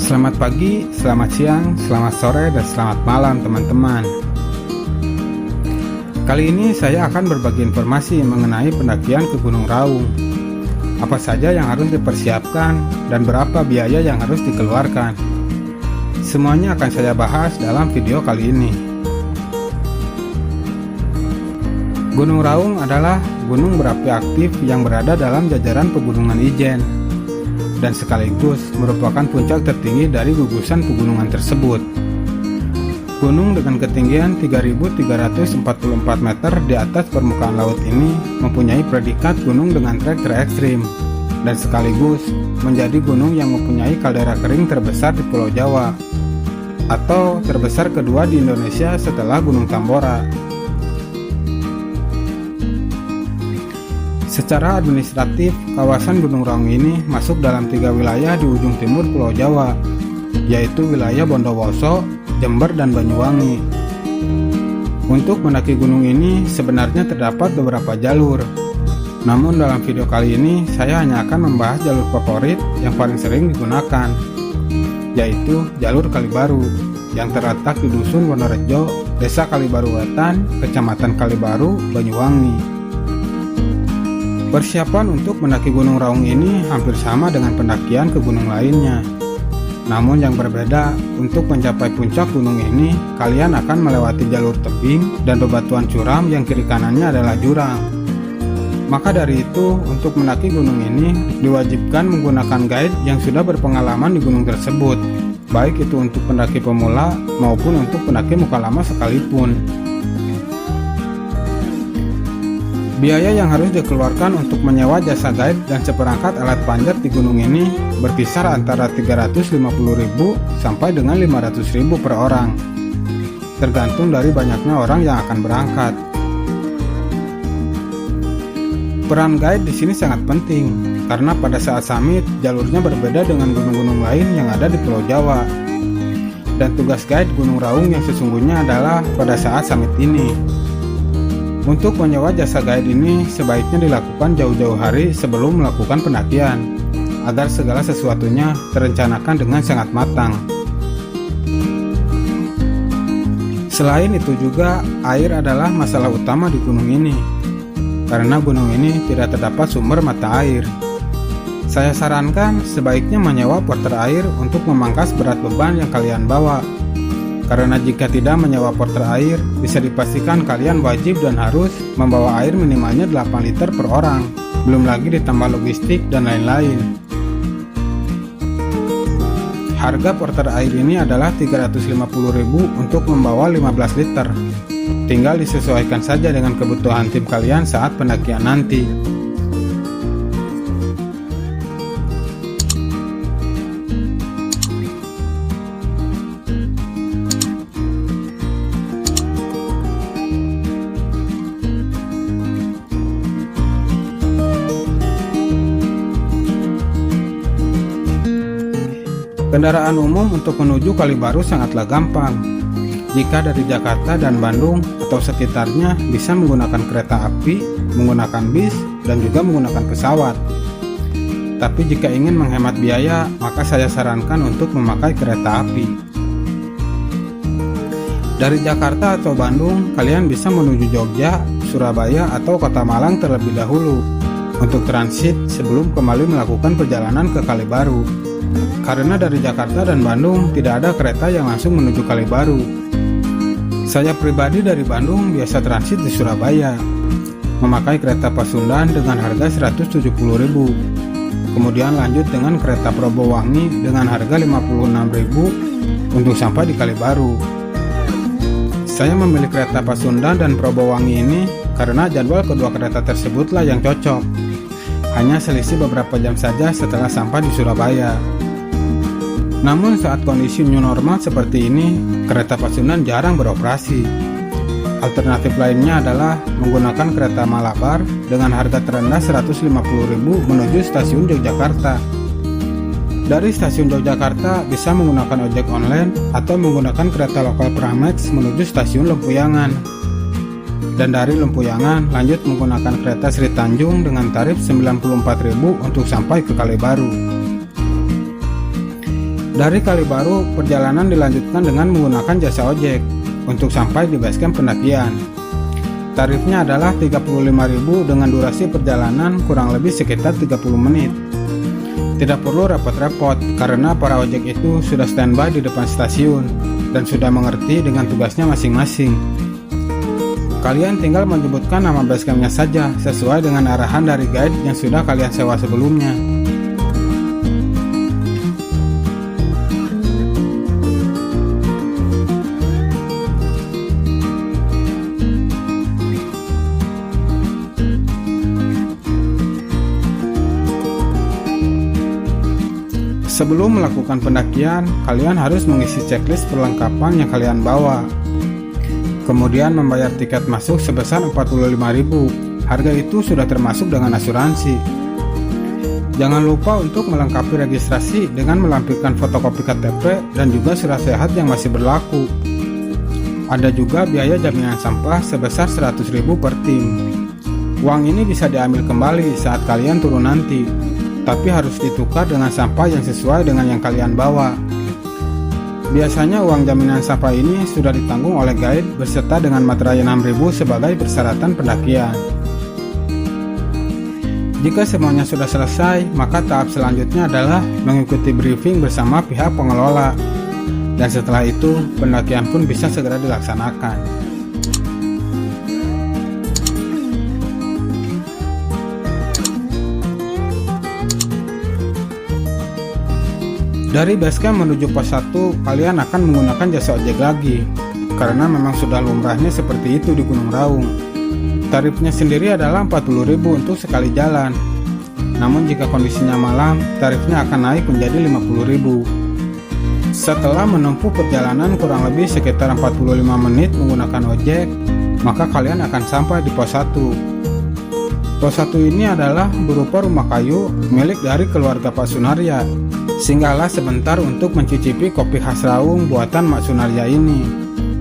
Selamat pagi, selamat siang, selamat sore, dan selamat malam teman-teman. Kali ini saya akan berbagi informasi mengenai pendakian ke Gunung Raung. Apa saja yang harus dipersiapkan dan berapa biaya yang harus dikeluarkan. Semuanya akan saya bahas dalam video kali ini. Gunung Raung adalah gunung berapi aktif yang berada dalam jajaran Pegunungan Ijen dan sekaligus merupakan puncak tertinggi dari gugusan pegunungan tersebut. Gunung dengan ketinggian 3.344 meter di atas permukaan laut ini mempunyai predikat gunung dengan trek terekstrim dan sekaligus menjadi gunung yang mempunyai kaldera kering terbesar di Pulau Jawa atau terbesar kedua di Indonesia setelah Gunung Tambora. Secara administratif, kawasan Gunung Raung ini masuk dalam 3 wilayah di ujung timur Pulau Jawa, yaitu wilayah Bondowoso, Jember, dan Banyuwangi. Untuk mendaki gunung ini sebenarnya terdapat beberapa jalur. Namun dalam video kali ini saya hanya akan membahas jalur favorit yang paling sering digunakan, yaitu jalur Kalibaru yang terletak di Dusun Wonorejo, Desa Kalibaru Wetan, Kecamatan Kalibaru, Banyuwangi. Persiapan untuk mendaki Gunung Raung ini hampir sama dengan pendakian ke gunung lainnya. Namun yang berbeda, untuk mencapai puncak gunung ini, kalian akan melewati jalur tebing dan bebatuan curam yang kiri kanannya adalah jurang. Maka dari itu, untuk mendaki gunung ini, diwajibkan menggunakan guide yang sudah berpengalaman di gunung tersebut, baik itu untuk pendaki pemula maupun untuk pendaki muka lama sekalipun. Biaya yang harus dikeluarkan untuk menyewa jasa guide dan seperangkat alat panjat di gunung ini berkisar antara 350.000 sampai dengan 500.000 per orang, tergantung dari banyaknya orang yang akan berangkat. Peran guide di sini sangat penting karena pada saat summit jalurnya berbeda dengan gunung-gunung lain yang ada di Pulau Jawa. Dan tugas guide Gunung Raung yang sesungguhnya adalah pada saat summit ini. Untuk menyewa jasa guide ini sebaiknya dilakukan jauh-jauh hari sebelum melakukan pendakian, agar segala sesuatunya terencanakan dengan sangat matang. Selain itu juga, air adalah masalah utama di gunung ini, karena gunung ini tidak terdapat sumber mata air. Saya sarankan sebaiknya menyewa porter air untuk memangkas berat beban yang kalian bawa. Karena jika tidak menyewa porter air, bisa dipastikan kalian wajib dan harus membawa air minimalnya 8 liter per orang, belum lagi ditambah logistik dan lain-lain. Harga porter air ini adalah 350.000 untuk membawa 15 liter. Tinggal disesuaikan saja dengan kebutuhan tim kalian saat pendakian nanti. Kendaraan umum untuk menuju Kalibaru sangatlah gampang. Jika dari Jakarta dan Bandung atau sekitarnya bisa menggunakan kereta api, menggunakan bis, dan juga menggunakan pesawat. Tapi jika ingin menghemat biaya, maka saya sarankan untuk memakai kereta api. Dari Jakarta atau Bandung, kalian bisa menuju Jogja, Surabaya, atau Kota Malang terlebih dahulu untuk transit sebelum kembali melakukan perjalanan ke Kalibaru. Karena dari Jakarta dan Bandung tidak ada kereta yang langsung menuju Kalibaru. Saya pribadi dari Bandung biasa transit di Surabaya, memakai kereta Pasundan dengan harga 170.000. Kemudian lanjut dengan kereta Probowangi dengan harga 56.000 untuk sampai di Kalibaru. Saya memilih kereta Pasundan dan Probowangi ini karena jadwal kedua kereta tersebutlah yang cocok. Hanya selisih beberapa jam saja setelah sampai di Surabaya. Namun saat kondisi new normal seperti ini, kereta Pasundan jarang beroperasi. Alternatif lainnya adalah menggunakan kereta Malabar dengan harga terendah 150.000 menuju stasiun Yogyakarta. Dari stasiun Yogyakarta bisa menggunakan ojek online atau menggunakan kereta lokal Pramex menuju stasiun Lempuyangan. Dan dari Lempuyangan lanjut menggunakan kereta Sri Tanjung dengan tarif 94.000 untuk sampai ke Kalibaru. Dari Kalibaru, perjalanan dilanjutkan dengan menggunakan jasa ojek untuk sampai di basecamp pendakian. Tarifnya adalah 35.000 dengan durasi perjalanan kurang lebih sekitar 30 menit. Tidak perlu repot-repot karena para ojek itu sudah standby di depan stasiun dan sudah mengerti dengan tugasnya masing-masing. Kalian tinggal menyebutkan nama basecampnya saja sesuai dengan arahan dari guide yang sudah kalian sewa sebelumnya. Sebelum melakukan pendakian, kalian harus mengisi checklist perlengkapan yang kalian bawa. Kemudian membayar tiket masuk sebesar 45.000. Harga itu sudah termasuk dengan asuransi. Jangan lupa untuk melengkapi registrasi dengan melampirkan fotokopi KTP dan juga surat sehat yang masih berlaku. Ada juga biaya jaminan sampah sebesar 100.000 per tim. Uang ini bisa diambil kembali saat kalian turun nanti, tapi harus ditukar dengan sampah yang sesuai dengan yang kalian bawa. Biasanya uang jaminan sampah ini sudah ditanggung oleh guide beserta dengan materai 6.000 sebagai persyaratan pendakian. Jika semuanya sudah selesai, maka tahap selanjutnya adalah mengikuti briefing bersama pihak pengelola. Dan setelah itu, pendakian pun bisa segera dilaksanakan. Dari basecamp menuju pos 1, kalian akan menggunakan jasa ojek lagi, karena memang sudah lumrahnya seperti itu di Gunung Raung. Tarifnya sendiri adalah 40.000 untuk sekali jalan. Namun jika kondisinya malam, tarifnya akan naik menjadi 50.000. Setelah menempuh perjalanan kurang lebih sekitar 45 menit menggunakan ojek, maka kalian akan sampai di pos 1. Pos 1 ini adalah berupa rumah kayu milik dari keluarga Pak Sunarya. Singgahlah sebentar untuk mencicipi kopi khas Raung buatan Mak Sunarya ini.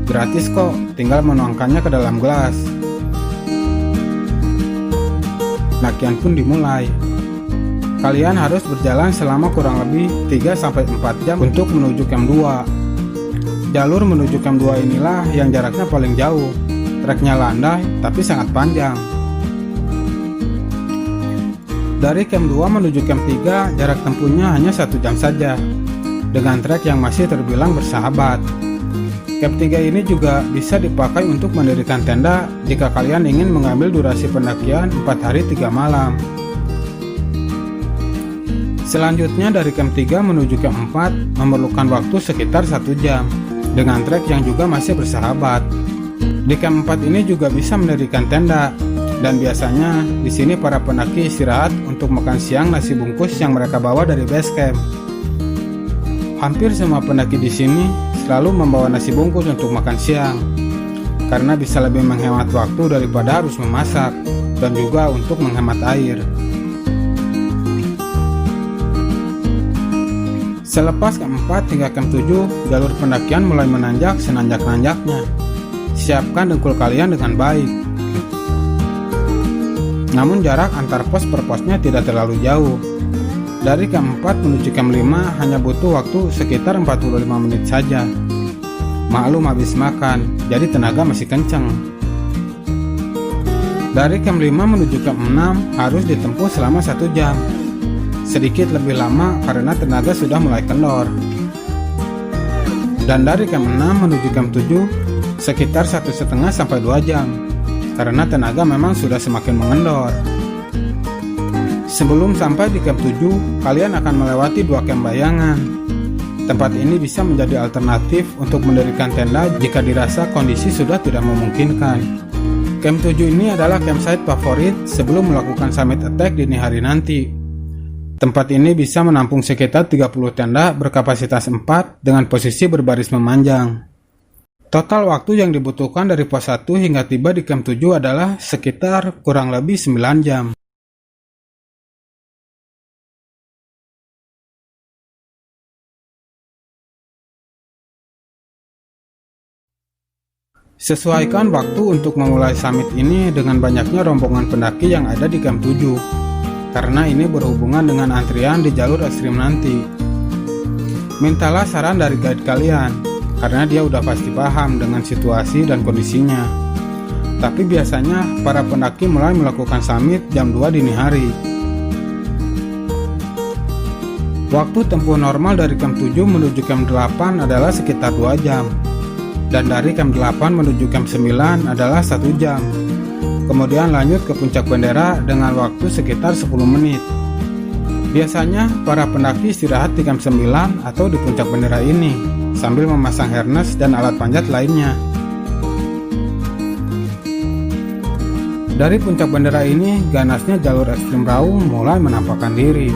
Gratis kok, tinggal menuangkannya ke dalam gelas. Pendakian pun dimulai. Kalian harus berjalan selama kurang lebih 3-4 jam untuk menuju camp 2. Jalur menuju camp 2 inilah yang jaraknya paling jauh. Treknya landai tapi sangat panjang. Dari camp 2 menuju camp 3, jarak tempuhnya hanya 1 jam saja, dengan trek yang masih terbilang bersahabat. Camp 3 ini juga bisa dipakai untuk mendirikan tenda jika kalian ingin mengambil durasi pendakian 4 hari 3 malam. Selanjutnya dari camp 3 menuju camp 4 memerlukan waktu sekitar 1 jam, dengan trek yang juga masih bersahabat. Di camp 4 ini juga bisa mendirikan tenda. Dan biasanya di sini para pendaki istirahat untuk makan siang nasi bungkus yang mereka bawa dari base camp. Hampir semua pendaki di sini selalu membawa nasi bungkus untuk makan siang, karena bisa lebih menghemat waktu daripada harus memasak, dan juga untuk menghemat air. Selepas camp 4 hingga camp 7, jalur pendakian mulai menanjak senanjak-nanjaknya. Siapkan dengkul kalian dengan baik. Namun jarak antar pos per posnya tidak terlalu jauh. Dari camp 4 menuju camp 5 hanya butuh waktu sekitar 45 menit saja. Maklum habis makan, jadi tenaga masih kencang. Dari camp 5 menuju camp 6 harus ditempuh selama 1 jam. Sedikit lebih lama karena tenaga sudah mulai kendor. Dan dari camp 6 menuju camp 7 sekitar 1,5-2 jam. Karena tenaga memang sudah semakin mengendor. Sebelum sampai di camp 7, kalian akan melewati 2 camp bayangan. Tempat ini bisa menjadi alternatif untuk mendirikan tenda jika dirasa kondisi sudah tidak memungkinkan. Camp 7 ini adalah campsite favorit sebelum melakukan summit attack dini hari nanti. Tempat ini bisa menampung sekitar 30 tenda berkapasitas 4 dengan posisi berbaris memanjang. Total waktu yang dibutuhkan dari pos 1 hingga tiba di camp 7 adalah sekitar kurang lebih 9 jam. Sesuaikan waktu untuk memulai summit ini dengan banyaknya rombongan pendaki yang ada di camp 7, karena ini berhubungan dengan antrian di jalur ekstrim nanti. Mintalah saran dari guide kalian, karena dia udah pasti paham dengan situasi dan kondisinya. Tapi biasanya para pendaki mulai melakukan summit jam 2 dini hari. Waktu tempuh normal dari camp 7 menuju camp 8 adalah sekitar 2 jam. Dan dari camp 8 menuju camp 9 adalah 1 jam. Kemudian lanjut ke puncak bendera dengan waktu sekitar 10 menit. Biasanya para pendaki istirahat di camp 9 atau di puncak bendera ini sambil memasang harness dan alat panjat lainnya. Dari puncak bendera ini, ganasnya jalur ekstrim Raung mulai menampakkan diri,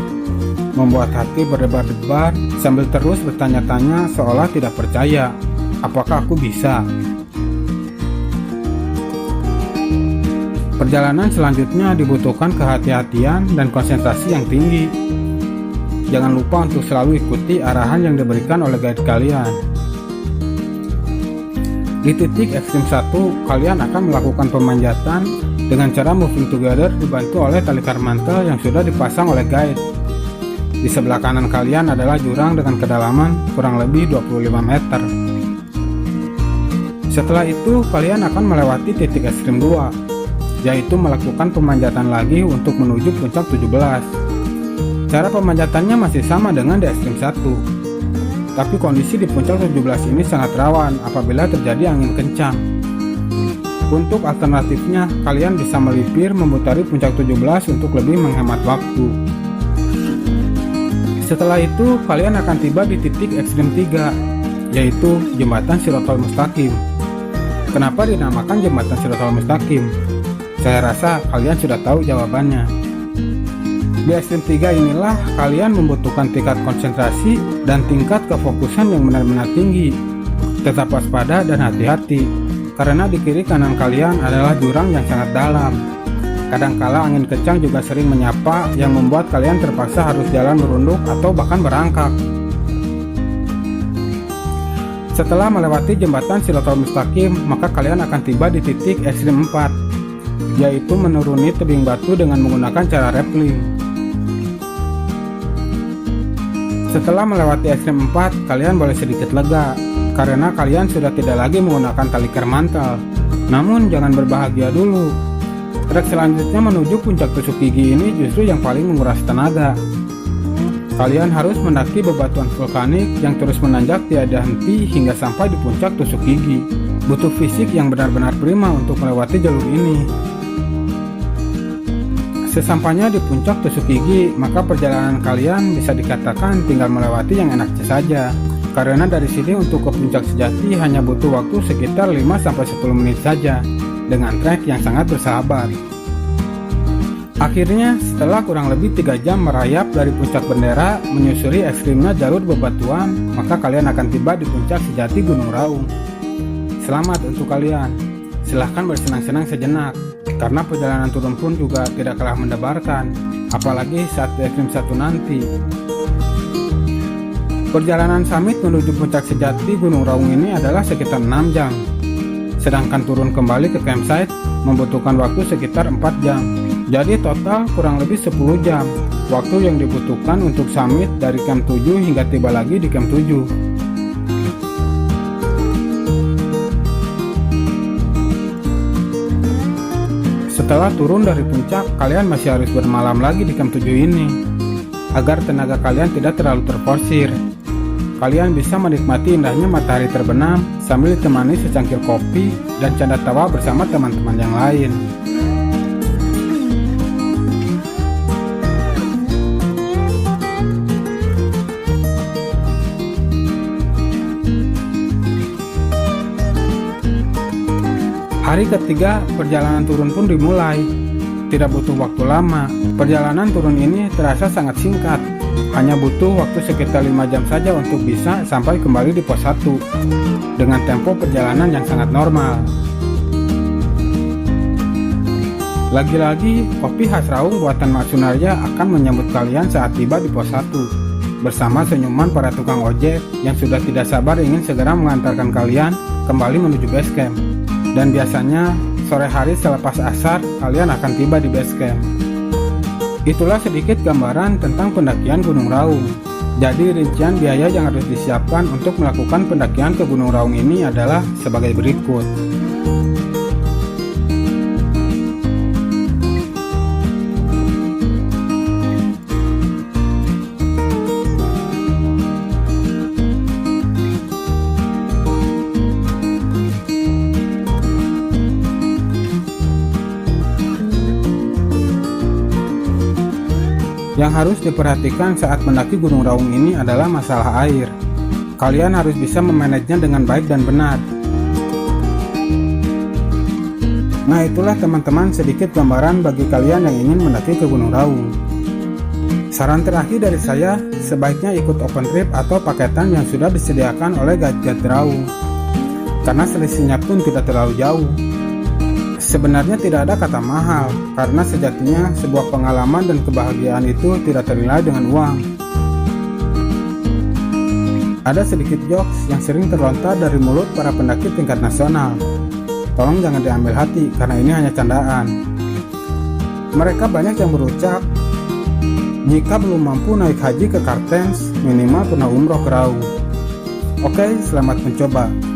membuat hati berdebar-debar sambil terus bertanya-tanya seolah tidak percaya, apakah aku bisa? Perjalanan selanjutnya dibutuhkan kehati-hatian dan konsentrasi yang tinggi. Jangan lupa untuk selalu ikuti arahan yang diberikan oleh guide kalian. Di titik ekstrim 1, kalian akan melakukan pemanjatan dengan cara moving together dibantu oleh tali karmantel yang sudah dipasang oleh guide. Di sebelah kanan kalian adalah jurang dengan kedalaman kurang lebih 25 meter. Setelah itu, kalian akan melewati titik ekstrim 2, yaitu melakukan pemanjatan lagi untuk menuju puncak 17. Cara pemanjatannya masih sama dengan di ekstrim 1, tapi kondisi di puncak 17 ini sangat rawan apabila terjadi angin kencang. Untuk alternatifnya, kalian bisa melipir memutari puncak 17 untuk lebih menghemat waktu. Setelah itu, kalian akan tiba di titik ekstrim 3, yaitu jembatan Shirotol Mustaqim. Kenapa dinamakan jembatan Shirotol Mustaqim? Saya rasa kalian sudah tahu jawabannya. Di ekstrim 3 inilah kalian membutuhkan tingkat konsentrasi dan tingkat kefokusan yang benar-benar tinggi. Tetap waspada dan hati-hati, karena di kiri kanan kalian adalah jurang yang sangat dalam. Kadangkala angin kencang juga sering menyapa yang membuat kalian terpaksa harus jalan merunduk atau bahkan merangkak. Setelah melewati jembatan Shirotol Mustaqim, maka kalian akan tiba di titik ekstrim 4, yaitu menuruni tebing batu dengan menggunakan cara rappelling. Setelah melewati ekstrim 4, kalian boleh sedikit lega, karena kalian sudah tidak lagi menggunakan tali kermantel. Namun jangan berbahagia dulu. Trek selanjutnya menuju puncak tusuk gigi ini justru yang paling menguras tenaga. Kalian harus mendaki bebatuan vulkanik yang terus menanjak tiada henti hingga sampai di puncak tusuk gigi. Butuh fisik yang benar-benar prima untuk melewati jalur ini. Sesampainya di puncak tusuk gigi, maka perjalanan kalian bisa dikatakan tinggal melewati yang enaknya saja. Karena dari sini untuk ke puncak sejati hanya butuh waktu sekitar 5-10 menit saja, dengan trek yang sangat bersahabat. Akhirnya, setelah kurang lebih 3 jam merayap dari puncak bendera menyusuri ekstrimnya jalur bebatuan, maka kalian akan tiba di puncak sejati Gunung Raung. Selamat untuk kalian. Silahkan bersenang-senang sejenak, karena perjalanan turun pun juga tidak kalah mendebarkan, apalagi saat di ekstrim 1 nanti. Perjalanan summit menuju puncak sejati Gunung Raung ini adalah sekitar 6 jam, sedangkan turun kembali ke campsite membutuhkan waktu sekitar 4 jam. Jadi total kurang lebih 10 jam waktu yang dibutuhkan untuk summit dari camp 7 hingga tiba lagi di camp 7. Setelah turun dari puncak, kalian masih harus bermalam lagi di camp 7 ini, agar tenaga kalian tidak terlalu terforsir. Kalian bisa menikmati indahnya matahari terbenam sambil ditemani secangkir kopi dan canda tawa bersama teman-teman yang lain. Hari ketiga, perjalanan turun pun dimulai. Tidak butuh waktu lama, perjalanan turun ini terasa sangat singkat. Hanya butuh waktu sekitar 5 jam saja untuk bisa sampai kembali di pos 1, dengan tempo perjalanan yang sangat normal. Lagi-lagi, kopi khas Raung buatan Mak Sunarja akan menyambut kalian saat tiba di pos 1, bersama senyuman para tukang ojek yang sudah tidak sabar ingin segera mengantarkan kalian kembali menuju base camp. Dan biasanya sore hari selepas asar kalian akan tiba di base camp. Itulah sedikit gambaran tentang pendakian Gunung Raung. Jadi rincian biaya yang harus disiapkan untuk melakukan pendakian ke Gunung Raung ini adalah sebagai berikut. Yang harus diperhatikan saat mendaki Gunung Raung ini adalah masalah air. Kalian harus bisa memanajenya dengan baik dan benar. Nah, itulah teman-teman sedikit gambaran bagi kalian yang ingin mendaki ke Gunung Raung. Saran terakhir dari saya, sebaiknya ikut open trip atau paketan yang sudah disediakan oleh Guide Raung, karena selisihnya pun tidak terlalu jauh. Sebenarnya tidak ada kata mahal, karena sejatinya sebuah pengalaman dan kebahagiaan itu tidak ternilai dengan uang. Ada sedikit jokes yang sering terlontar dari mulut para pendaki tingkat nasional. Tolong jangan diambil hati, karena ini hanya candaan. Mereka banyak yang berucap, jika belum mampu naik haji ke Kartens, minimal pernah umroh ke Raung. Oke, selamat mencoba.